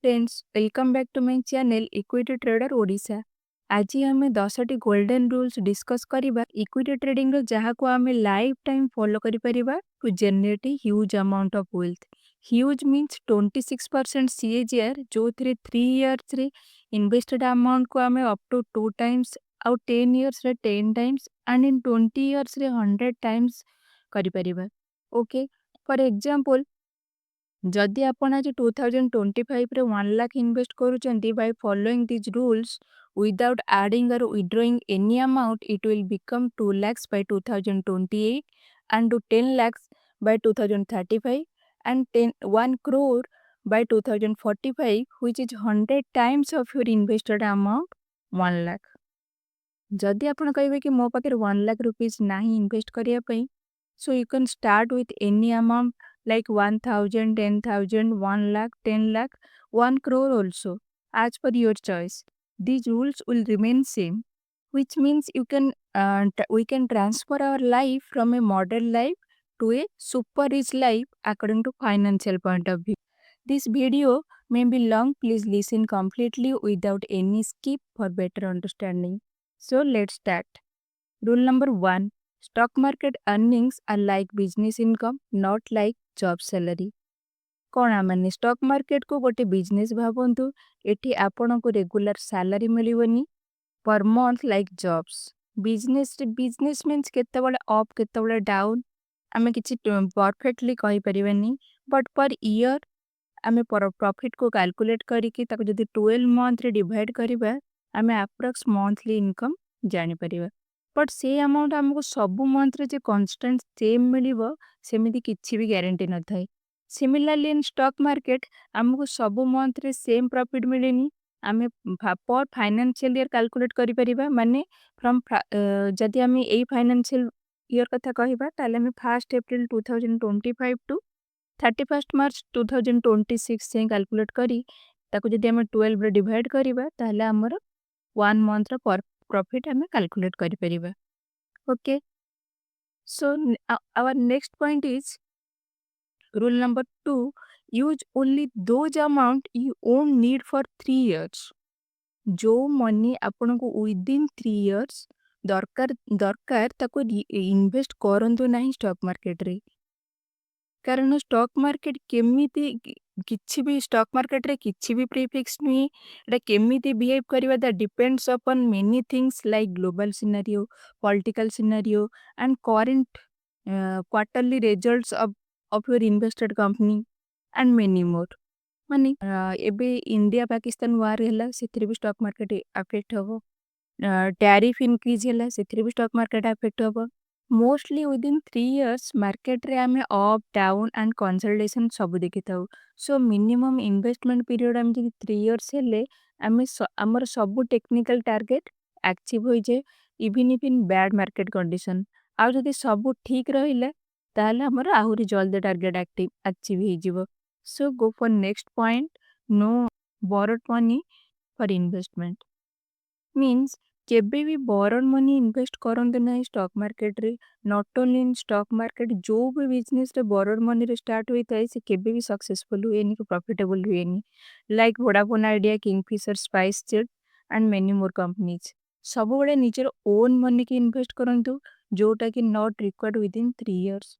Friends, welcome back to my channel equity trader Odisha. आज आम 10टी गोल्डन रूल्स डिस्कस करिबा इक्विटी ट्रेडिंग रो जहाँ को आम लाइफ टाइम फॉलो करि परिबा to generate huge amount of wealth. Huge means 26% CAGR जो थ्रे 3 इयर्स रे इन्वेस्टेड अमाउंट को आम अप टू 2 टाइम्स आउ 10 इयर्स रे 10 टाइम्स एंड इन 20 इयर्स रे 100 टाइम्स करि परिबा। ओके, फॉर एग्जांपल जदि आपण आज 2025 रे 1 लाख इन्वेस्ट करूचंती by following this rules without adding or withdrawing any amount it will become 2 lakhs by 2028 and to 10 lakhs by 2035 and 1 crore by 2045 which is 100 times of your invested amount 1 lakh। जदि आपण कहिबे कि मो पाखे 1 lakh rupees नाही invest करिया पई, so you can start with any amount like 1000, 10,000, 1 lakh, 10 lakh, 1 crore also as per your choice. These rules will remain same, which means we can transfer our life from a modern life to a super rich life according to financial point of view. This video may be long, please listen completely without any skip for better understanding. So let's start. Rule number 1. Stock market earnings are like business income, not like job salary. कौन माने stock market को गोटे business भावंतु एठी आपनको regular salary मिलिवनी per month like jobs. Business means केतेबेले up केतेबेले down आमे किछि परफेक्टली कहि परिबानी, बट पर ईयर आमे प्रॉफिट को कैलकुलेट करिकि ताको जदि 12 मंथ रे डिवाइड करिबा आमे अप्रॉक्स मंथली इनकम जानि परिबा। बट से अमाउंट हमको सब मंथ रे जे कांस्टेंट सेम मिलिबो सेमिति किछि भी गारंटी न थाए। सिमिलरली इन स्टॉक मार्केट हमको सब मंथ रे सेम प्रॉफिट मिलेनी। आमे पर फाइनेंशियल ईयर कैलकुलेट करि परिबा माने फ्रॉम जदि आमे एई फाइनेंशियल ईयर कथा कहिबा ताले आमे 1 अप्रैल 2025 टू 31 मार्च 2026 से कैलकुलेट करी ताको जदि आमे 12 रे डिवाइड करिबा ताले हमर 1 मंथ रो प्रॉफिट हमें कैलकुलेट करि परिबा। Okay, so our next point is rule number 2। Use only those amount you own need for 3 years. जो मनी आपन को विद इन 3 इयर्स दरकार दरकार ताको इन्वेस्ट करंतु नाही स्टॉक मार्केट रे। कारण स्टॉक मार्केट केमिति किछि भी स्टॉक मार्केट रे किछि भी प्रीफिक्स नुई एटा केमिति बिहेव करिवा that depends upon many things like global scenario, political scenario and current quarterly results of your invested company and many more. माने एबे इंडिया पाकिस्तान वार हैला सेथिरे भी स्टॉक मार्केट अफेक्ट हबो। टैरिफ इंक्रीज हैला सेथिरे भी स्टॉक मार्केट अफेक्ट हबो। मोस्टली विदिन 3 इयर्स मार्केट रे आमे अप डाउन एंड कंसोलिडेशन सब देखिथाउ। सो मिनिमम इन्वेस्टमेंट पीरियड आमे जदि 3 इयर्स हेले आमे हमर सब टेक्निकल टारगेट अचीव होई जे even if in bad market condition. आ जदि सब ठीक रहिले ताले हमर आहुरी जल्दी टारगेट एक्टिव अचीव होई जिवो। So go for next point, no borrowed money for investment. Means केबे भी बोरोड मनी इन्वेस्ट करंतु नाही स्टॉक मार्केट रे। Not only in stock market, जो भी बिजनेस रे बोरोड मनी रे स्टार्ट होई थाए से केबे भी सक्सेसफुल हुएनी कि प्रॉफिटेबल हुएनी। Like Vodafone Idea, Kingfisher, SpiceJet and many more companies. सब बड़े निजर ओन मनी की इन्वेस्ट करंतु जोटा कि not required with in 3 years.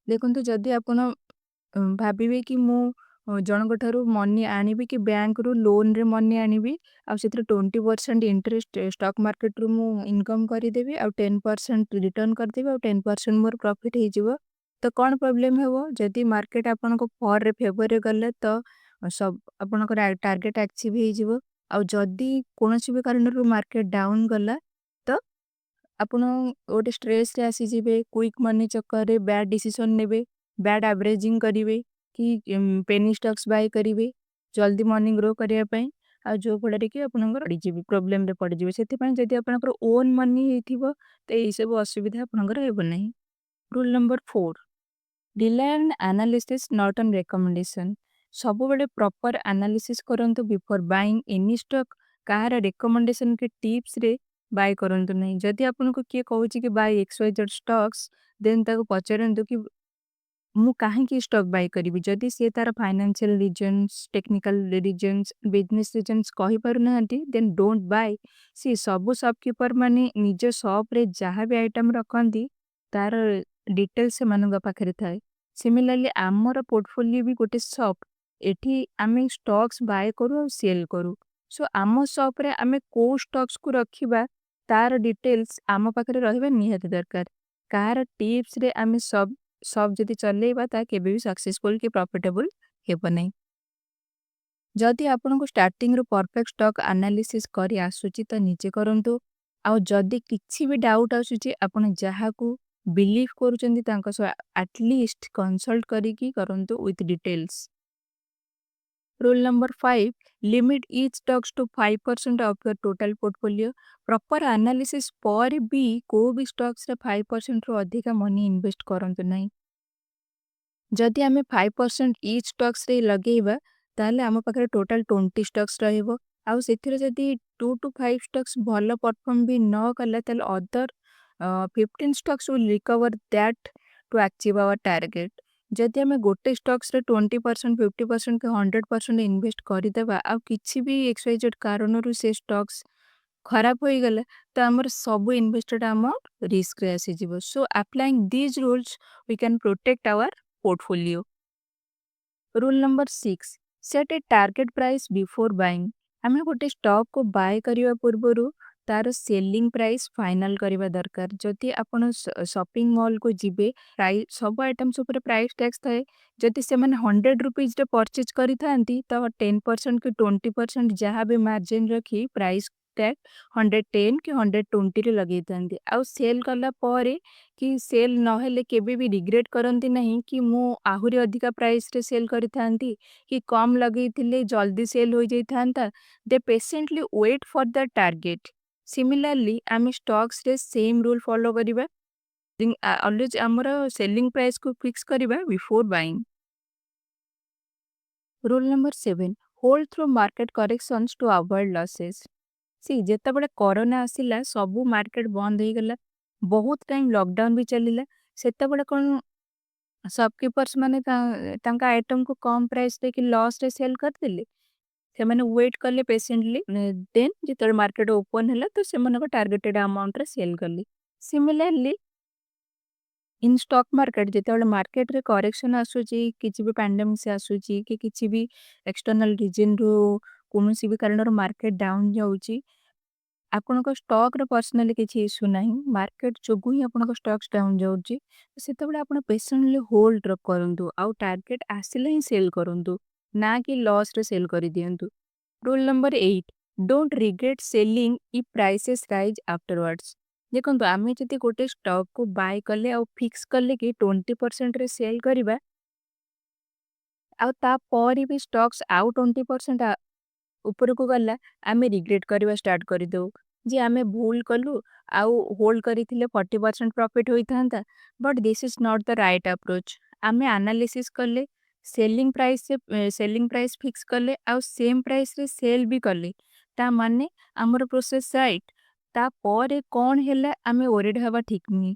देखंतु जदि आपण भाबिबे कि मु जनकठारु मनी आनिबि कि बैंक रु लोन रे मनी आनिबि आ सेतिर 20% इंटरेस्ट स्टॉक मार्केट रु मु इनकम करि देबि आ 10% रिटर्न कर देबि आ 10% मोर प्रॉफिट हे जिवो। तो कोन प्रॉब्लम हेबो जदि मार्केट आपन को फॉर रे फेवर रे गले तो सब आपन को टारगेट अचीव हे जिवो। आ जदि कोनोसी भी कारण रु मार्केट डाउन गला तो ଆପଣ ଗୋଟେ ଷ୍ଟ୍ରେସରେ ଆସିଯିବେ, କ୍ୱିକ୍ ମନି ଚକ୍କରରେ ବ୍ୟାଡ୍ ଡିସିସନ୍ ନେବେ, ବ୍ୟାଡ୍ ଆଭରେଜିଂ କରିବେ କି ପେନି ଷ୍ଟକ୍ସ ବାଇ କରିବେ ଜଲ୍ଦି ମନି ଗ୍ରୋ କରିବା ପାଇଁ। ଆଉ ଯୋଉ ଫଳରେ କି ଆପଣଙ୍କର ପଡ଼ିଯିବେ, ପ୍ରୋବ୍ଲେମରେ ପଡ଼ିଯିବେ। ସେଥିପାଇଁ ଯଦି ଆପଣଙ୍କର ଓନ୍ ମନି ହେଇଥିବ ତ ଏଇସବୁ ଅସୁବିଧା ଆପଣଙ୍କର ହେବ ନାହିଁ। Rule number 4, rely on analysis not on recommendation. ସବୁବେଳେ ପ୍ରପର ଆନାଲିସିସ୍ କରନ୍ତୁ ବିଫୋର ବାଇଂ ଏନି ଷ୍ଟକ୍। କାହାର ରେକମେଣ୍ଡେସନ୍ କି ଟିପ୍ସରେ ବାଇ କରନ୍ତୁ ନାହିଁ। ଯଦି ଆପଣଙ୍କୁ କିଏ କହୁଛି କି ବାଇ XYZ ଷ୍ଟକ୍ସ, ଦେନ୍ ତାକୁ ପଚାରନ୍ତୁ କି ମୁଁ କାହିଁକି ଷ୍ଟକ୍ ବାଏ କରିବି? ଯଦି ସିଏ ତାର financial reasons, technical reasons, business reasons କହିପାରୁନାହାନ୍ତି, ଦେନ୍ ଡୋଣ୍ଟ ବାଏ। ସବୁ ସପକିପର ମାନେ ନିଜ ସପରେ ଯାହା ବି ଆଇଟମ ରଖନ୍ତି, ତାର ଡିଟେଲ୍ସ ସେମାନଙ୍କ ପାଖରେ ଥାଏ। ସିମିଲାରଲି ଆମର ପୋର୍ଟଫୋଲିଓ ବି ଗୋଟେ ସପ୍। ଏଠି ଆମେ ଷ୍ଟକ୍ସ ବାଏ କରୁ ଆଉ ସେଲ୍ କରୁ। ଆମ ସପରେ ଆମେ କୋଉ ଷ୍ଟକ୍ସକୁ ରଖିବା, ତାର ଡିଟେଲ୍ସ ଆମ ପାଖରେ ରହିବା ନିହାତି ଦରକାର। କାହାର ଟିପ୍ସରେ ଆମେ ସବ୍ ଯଦି ଚଲେଇବା ତାହା କେବେ ବି ସକ୍ସେସଫୁଲ କି ପ୍ରଫିଟେବୁଲ ହେବ ନାହିଁ। ଯଦି ଆପଣଙ୍କୁ ଷ୍ଟାର୍ଟିଂରୁ ପରଫେକ୍ଟ ଷ୍ଟକ୍ ଆନାଲିସିସ୍ କରି ଆସୁଛି ତ ନିଜେ କରନ୍ତୁ। ଆଉ ଯଦି କିଛି ବି ଡାଉଟ୍ ଆସୁଛି ଆପଣ ଯାହାକୁ ବିଲିଭ୍ କରୁଛନ୍ତି ତାଙ୍କ ସହ ଆଟଲିଷ୍ଟ କନସଲ୍ଟ କରିକି କରନ୍ତୁ with details. Rule number 5, limit each stocks to 5% of your total portfolio. Proper analysis ପରେ ବି କୋଉ ବି ଷ୍ଟକ୍ସରେ 5%ରୁ ଅଧିକା ମନି ଇନଭେଷ୍ଟ କରନ୍ତୁ ନାହିଁ। ଯଦି ଆମେ 5% ଇଚ୍ ଷ୍ଟକ୍ସରେ ଲଗେଇବା ତାହେଲେ ଆମ ପାଖରେ ଟୋଟାଲ 20 ଷ୍ଟକ୍ସ ରହିବ। ଆଉ ସେଥିରେ ଯଦି 2 to 5 ଷ୍ଟକ୍ସ ଭଲ ପରଫର୍ମ ବି ନ କଲା ତାହେଲେ other 15 stocks will recover that to achieve our target. ଯଦି ଆମେ ଗୋଟେ ଷ୍ଟକ୍ସରେ 20%, 50% କି 100% ଇନଭେଷ୍ଟ କରିଦେବା ଆଉ କିଛି ବି XYZ କାରଣରୁ ସେ ଷ୍ଟକ୍ସ ଖରାପ ହୋଇଗଲା ତ ଆମର ସବୁ ଇନଭେଷ୍ଟେଡ୍ ଆମାଉଣ୍ଟ ରିସ୍କରେ ଆସିଯିବ। Applying these rules we can protect our portfolio. Rule number 6, set a target price before buying. आमे गोटे स्टॉक को बाय करिवा पूर्वरु तार सेलिंग प्राइस फाइनल करिवा दरकार। जदि आपण शॉपिंग मॉल को जिबे प्राइस सब आइटम्स ऊपर प्राइस टैक्स थाए। जदि से माने 100 रुपीज रे परचेज करी थांती तो 10% कि 20% जहाँ भी मार्जिन रखी प्राइस टैग 110 कि 120 रे लगे थांती। आउ सेल कला परे कि सेल नहेले केबे भी रिग्रेट करंती नहीं कि मु आहुरी अधिका प्राइस रे सेल करी थांती कि कम लगे थिले जल्दी सेल हो जाई थांता। They patiently wait for the target. Similarly आमे स्टॉक्स रे सेम रूल फॉलो करिबा। ऑलवेज हमर सेलिंग प्राइस को फिक्स करिबा before buying. Rule number 7, hold through market corrections to avoid losses. जेतेबेले कोरोना आसिला सबु मार्केट बंद हो गला, बहुत टाइम लॉकडाउन भी चलिला। सेतेबेले कोन शॉपकीपर्स माने तांका आइटम को कम प्राइस रे कि लॉस रे सेल करथिले। से माने वेट कले पेशेंटली, देन जितले मार्केट ओपन होला तो से माने को टारगेटेड अमाउंट रे सेल करली। सिमिलरली इन स्टॉक मार्केट जितेबेले मार्केट रे करेक्शन आसुची, किछि भी पैंडेमिक से आसुची कि किछि भी एक्सटर्नल रीजन रो कोनोसी भी कारणर मार्केट डाउन जाउची, आपनको स्टॉक रे पर्सनली किछि इश्यू नाही, मार्केट जोगु ही आपनको स्टॉक्स डाउन जाउची, सेतेबेले आपण पेशेंटली होल्ड करंतु आउ टारगेट आसिले ही सेल करंतु, ना कि लॉस रे सेल करि दियंतु। Rule number 8, don't regret selling if prices rise afterwards. देखो आमे जदि गोटे स्टॉक को बाय कले और फिक्स कले कि 20% रे सेल करिबा आउ ता परे भी स्टॉक्स आउ 20% ऊपर को गला, आमे रिग्रेट करवा स्टार्ट कर दो जी आमे भूल कलु आउ होल्ड करिथिले 40% प्रॉफिट होई थांता। But this is not the right approach. आमे एनालिसिस कले, सेलिंग प्राइस फिक्स कले आउ सेम प्राइस रे सेल भी कले, ता माने हमर प्रोसेस राइट। ता परे कौन हेला आमे ओरिड हवा ठीक नहीं।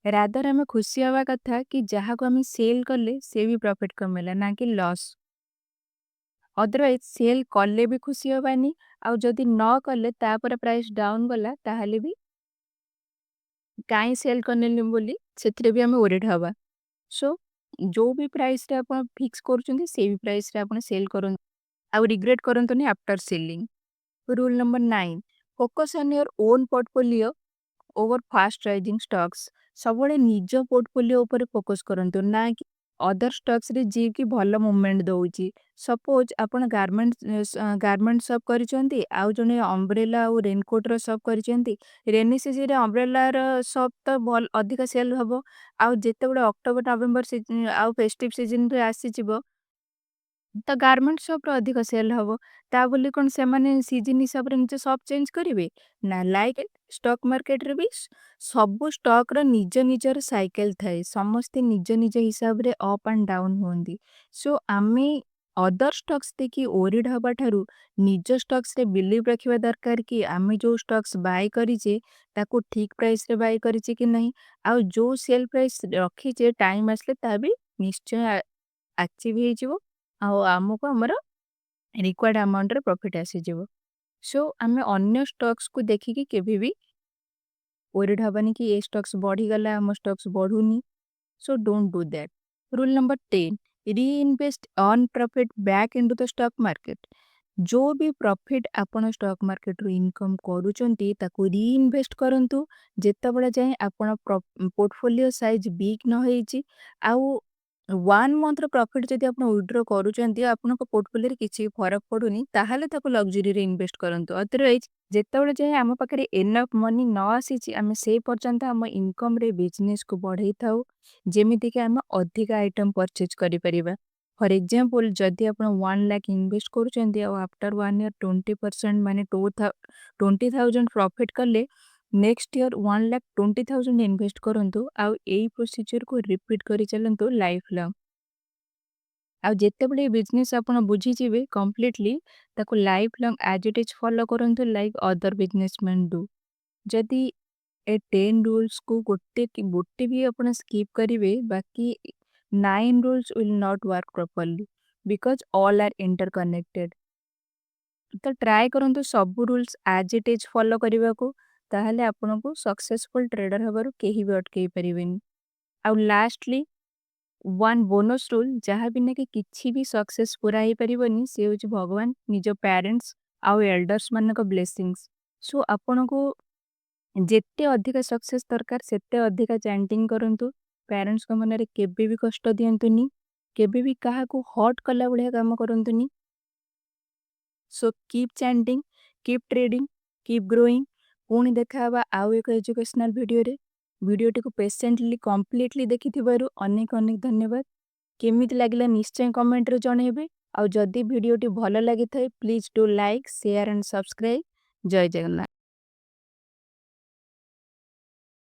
रादर आमे खुशी हवा कथा कि जहाँ को आमे सेल कले से भी प्रॉफिट कमेला, ना कि लॉस। अदरवाइज सेल कले भी खुशी हबानी आउ जदि न कले तापर प्राइस डाउन गला ताहले भी काई सेल करने बोली सेथिरे भी हमें ओरिड हवा। सो जो भी प्राइस रे आपण फिक्स करूछंती से भी प्राइस रे आपण सेल करन आउ रिग्रेट करंतनी after selling. Rule number 9, focus on your own portfolio over fast rising stocks. सबले निज पोर्टफोलियो ऊपर फोकस करंतु, ना कि अदर स्टॉक्स रे जी की भलो मूवमेंट दउची। सपोज आपण गारमेंट शॉप करिसेंती आउ जने अम्ब्रेला और रेनकोट रो शॉप करिसेंती। रेनी सीजन रे अम्ब्रेला रो शॉप तो भल अधिक सेल हबो। आउ जेतेबेले अक्टोबर नवंबर सीजन आउ फेस्टिव सीजन रे आसी जिवो तो गारमेंट शॉप रो अधिक सेल हबो। ता बोली कोन से माने सीजन हिसाब रे निजे शॉप चेंज करिवे ना। लाइक स्टॉक मार्केट रे भी सब स्टॉक रो निज निजर साइकिल थाए, समस्ते निज निज हिसाब रे अप एंड डाउन होंदी। आमे अदर स्टॉक्स देखि ओरिड हबा ठारू निज स्टॉक्स रे बिलीव रखिबा दरकार कि आमे जो स्टॉक्स बाय करिजे ताको ठीक प्राइस रे बाय करिजे कि नहीं, आउ जो सेल प्राइस रखिजे टाइम आसले ता भी ନିଶ୍ଚୟ ଆଚିଭ୍ ହେଇଯିବ ଆଉ ଆମକୁ ଆମର ରିକ୍ୱାର୍ଡ ଆମାଉଣ୍ଟରେ ପ୍ରଫିଟ୍ ଆସିଯିବ। ସୋ ଆମେ ଅନ୍ୟ ଷ୍ଟକ୍ସକୁ ଦେଖିକି କେବେ ବି ୱରିଡ୍ ହବାନି କି ଏ ଷ୍ଟକ୍ସ ବଢ଼ିଗଲା ଆମ ଷ୍ଟକ୍ସ ବଢ଼ୁନି। So don't do that. Rule number 10, reinvest earn profit back into the stock market. जो भी प्रॉफिट आपण स्टॉक मार्केट रू इनकम करूचंती ताकू रीइन्वेस्ट करंतु जेतेबेले जाए आपण पोर्टफोलियो साइज बिग न होईची आउ 1 मंथ रो प्रॉफिट जदि आपण विथड्रॉ करूचंती आपनको पोर्टफोलियो रे किछि फरक पडुनी ताहाले ताकू लग्जरी रे इन्वेस्ट करंतु। अदरवाइज जेतेबेले जाए आम पाखरे एनफ मनी न आसीची आमे से पर्यंत आम इनकम रे बिजनेस को बढ़ाई थाउ जेमिति कि आमे अधिक आइटम परचेज करि परिबा। फॉर एग्जांपल जदि आपण 1 लाख इन्वेस्ट करूचंती और आफ्टर 1 ईयर 20% माने 20,000 प्रॉफिट कले नेक्स्ट ईयर 1,20,000 इन्वेस्ट करंतु आउ एई प्रोसीजर को रिपीट करि चलंतु लाइफ लॉन्ग। आउ जेतेबेले बिजनेस आपण बुझी जिवे कंप्लीटली ताको life long as it is follow करंतु लाइक अदर बिजनेसमैन डू। जदि ए 10 रूल्स को गोटे भी आपण स्किप करिवे बाकी 9 rules will not work properly because all are interconnected. तो ट्राए करंतु सब rules as it is follow करने को ताहले आपनको सक्सेसफुल ट्रेडर हबारु केही भी अटकई परिबेनी। आउ लास्टली वन बोनस रूल जहाँ बिना कि किछि भी सक्सेस पूरा ही परिबनी से होची भगवान निज पेरेंट्स आउ एल्डर्स मानक ब्लेसिंग्स। सो आपनको जेते अधिक सक्सेस दरकार सेते अधिक चैंटिंग करंतु पेरेंट्स को मनरे केबे भी कष्ट दियंतुनी केबे भी काहा को हर्ट कला भलिया काम करंतुनी। So keep chanting keep trading keep growing. पुणी देखा हबा आउ एक एजुकेशनल वीडियो रे। वीडियोटी को पेशेंटली कंप्लीटली देखिथिबारु अनेक अनेक धन्यवाद। केमिति लागिला निश्चय कमेंट रे जणेबे। आउ जदि वीडियोटी भलो लागि थाए please do like share and subscribe. जय जगन्नाथ।